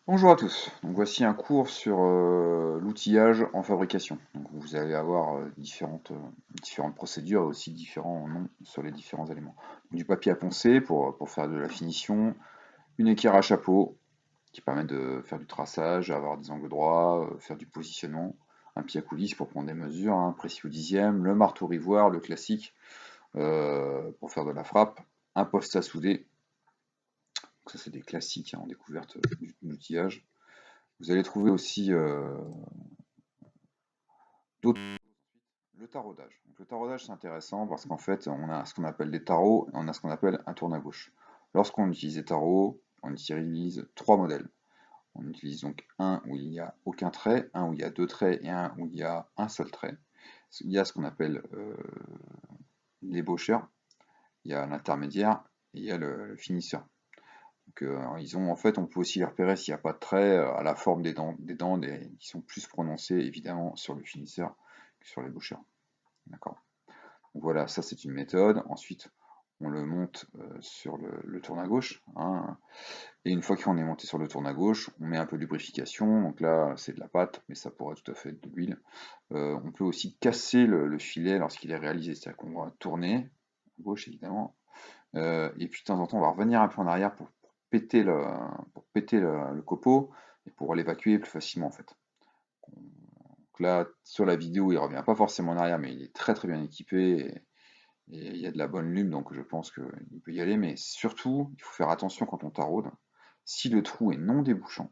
Bonjour à tous, donc voici un cours sur l'outillage en fabrication. Donc vous allez avoir différentes procédures et aussi différents noms sur les différents éléments. Du papier à poncer pour faire de la finition, une équerre à chapeau qui permet de faire du traçage, avoir des angles droits, faire du positionnement, un pied à coulisse pour prendre des mesures, un précis au dixième, le marteau rivoire, le classique pour faire de la frappe, un poste à souder, donc ça c'est des classiques en découverte d'outillage. Vous allez trouver aussi d'autres. Le taraudage. Donc, le taraudage, c'est intéressant parce qu'en fait, on a ce qu'on appelle des tarots et on a ce qu'on appelle un tourne à gauche. Lorsqu'on utilise des tarots, on utilise trois modèles. On utilise donc un où il n'y a aucun trait, un où il y a deux traits et un où il y a un seul trait. Il y a ce qu'on appelle l'ébaucheur, il y a l'intermédiaire et il y a le finisseur. Donc, ils ont, en fait, on peut aussi les repérer s'il n'y a pas de trait à la forme des dents qui sont plus prononcées évidemment sur le finisseur que sur l'ébaucheur. D'accord. Donc voilà, ça c'est une méthode. Ensuite, on le monte sur le tourne à gauche, hein. Et une fois qu'on est monté sur le tourne à gauche, on met un peu de lubrification. Donc là, c'est de la pâte, mais ça pourrait tout à fait être de l'huile. On peut aussi casser le filet lorsqu'il est réalisé, c'est-à-dire qu'on va tourner à gauche évidemment. Et puis de temps en temps, on va revenir un peu en arrière pour péter le copeau et pour l'évacuer plus facilement en fait. Donc là, sur la vidéo, il revient pas forcément en arrière, mais il est très très bien équipé. Et il y a de la bonne lune, donc je pense qu'il peut y aller. Mais surtout, il faut faire attention quand on taraude. Si le trou est non débouchant,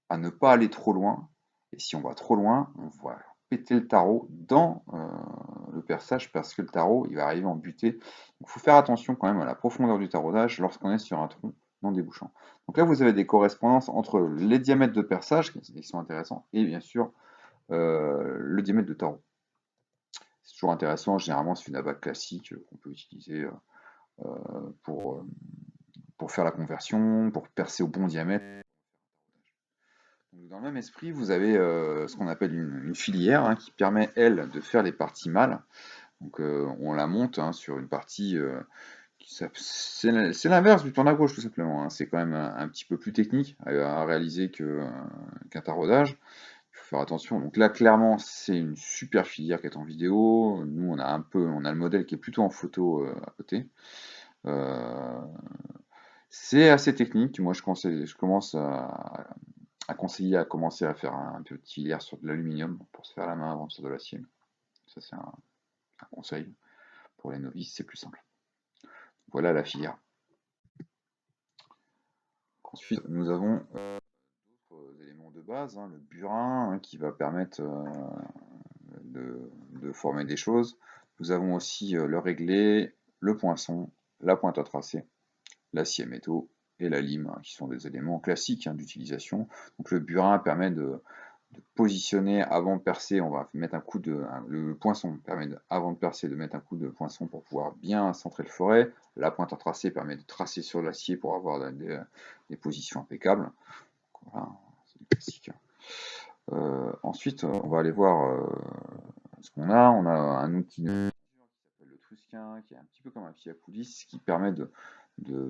à ne pas aller trop loin. Et si on va trop loin, on va péter le tarot dans le perçage parce que le tarot, il va arriver en butée. Donc il faut faire attention quand même à la profondeur du taraudage lorsqu'on est sur un trou non débouchant. Donc là, vous avez des correspondances entre les diamètres de perçage, qui sont intéressants, et bien sûr le diamètre de tarot. C'est toujours intéressant, généralement c'est une abaque classique qu'on peut utiliser pour, euh, pour faire la conversion, pour percer au bon diamètre. Donc, dans le même esprit, vous avez ce qu'on appelle une filière hein, qui permet, elle, de faire les parties mâles. Donc on la monte hein, sur une partie c'est l'inverse du tourne à gauche tout simplement, hein. C'est quand même un petit peu plus technique à réaliser qu'un taraudage. Il faut faire attention. Donc là, clairement, c'est une super filière qui est en vidéo. Nous, on a le modèle qui est plutôt en photo à côté. Euh, c'est assez technique. Moi, je commence à conseiller à commencer à faire un petit filière sur de l'aluminium pour se faire la main avant sur de l'acier. Ça, c'est un conseil. Pour les novices, c'est plus simple. Voilà la filière. Ensuite, nous avons d'autres éléments de base, hein, le burin hein, qui va permettre de former des choses. Nous avons aussi le réglé, le poinçon, la pointe à tracer, l'acier métaux et la lime, hein, qui sont des éléments classiques hein, d'utilisation. Donc le burin permet de positionner avant de percer, on va mettre un coup le poinçon permet avant de percer de mettre un coup de poinçon pour pouvoir bien centrer le forêt. La pointe à tracer permet de tracer sur l'acier pour avoir des positions impeccables. Voilà, c'est du classique. Ensuite, on va aller voir ce qu'on a. On a un outil de qui s'appelle le Trusquin, qui est un petit peu comme un pied à coulisse, qui permet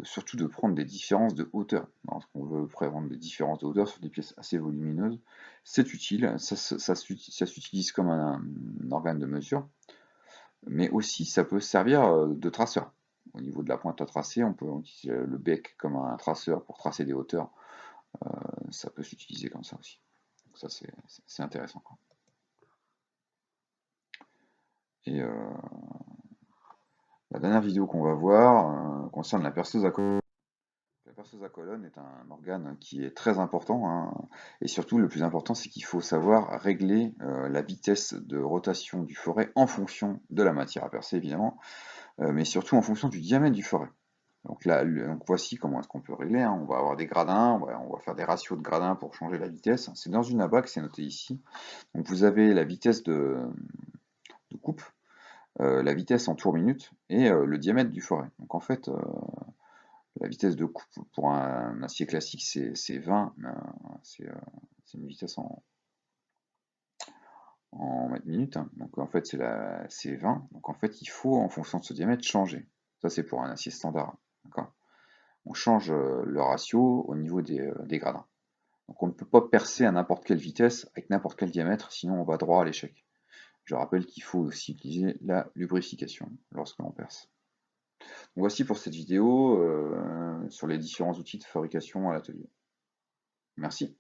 surtout de prendre des différences de hauteur. Lorsqu'on veut prendre des différences de hauteur sur des pièces assez volumineuses, c'est utile. Ça s'utilise comme un organe de mesure, mais aussi ça peut servir de traceur. Au niveau de la pointe à tracer, on peut utiliser le bec comme un traceur pour tracer des hauteurs. Ça peut s'utiliser comme ça aussi. Donc ça, c'est intéressant, quoi. Et la dernière vidéo qu'on va voir concerne la perceuse à colonne. La perceuse à colonne est un organe qui est très important, hein, et surtout le plus important c'est qu'il faut savoir régler la vitesse de rotation du forêt en fonction de la matière à percer évidemment, mais surtout en fonction du diamètre du forêt. Donc là, donc voici comment est-ce qu'on peut régler, hein. On va avoir des gradins, on va faire des ratios de gradins pour changer la vitesse. C'est dans une abaque, c'est noté ici. Donc vous avez la vitesse de coupe, la vitesse en tour minute et le diamètre du forêt. Donc en fait, la vitesse de coupe pour un acier classique, c'est 20, c'est une vitesse en mètres minutes, hein. Donc en fait, c'est 20. Donc en fait, il faut, en fonction de ce diamètre, changer. Ça, c'est pour un acier standard. D'accord. On change le ratio au niveau des gradins. Donc on ne peut pas percer à n'importe quelle vitesse, avec n'importe quel diamètre, sinon on va droit à l'échec. Je rappelle qu'il faut aussi utiliser la lubrification lorsque l'on perce. Donc voici pour cette vidéo sur les différents outils de fabrication à l'atelier. Merci.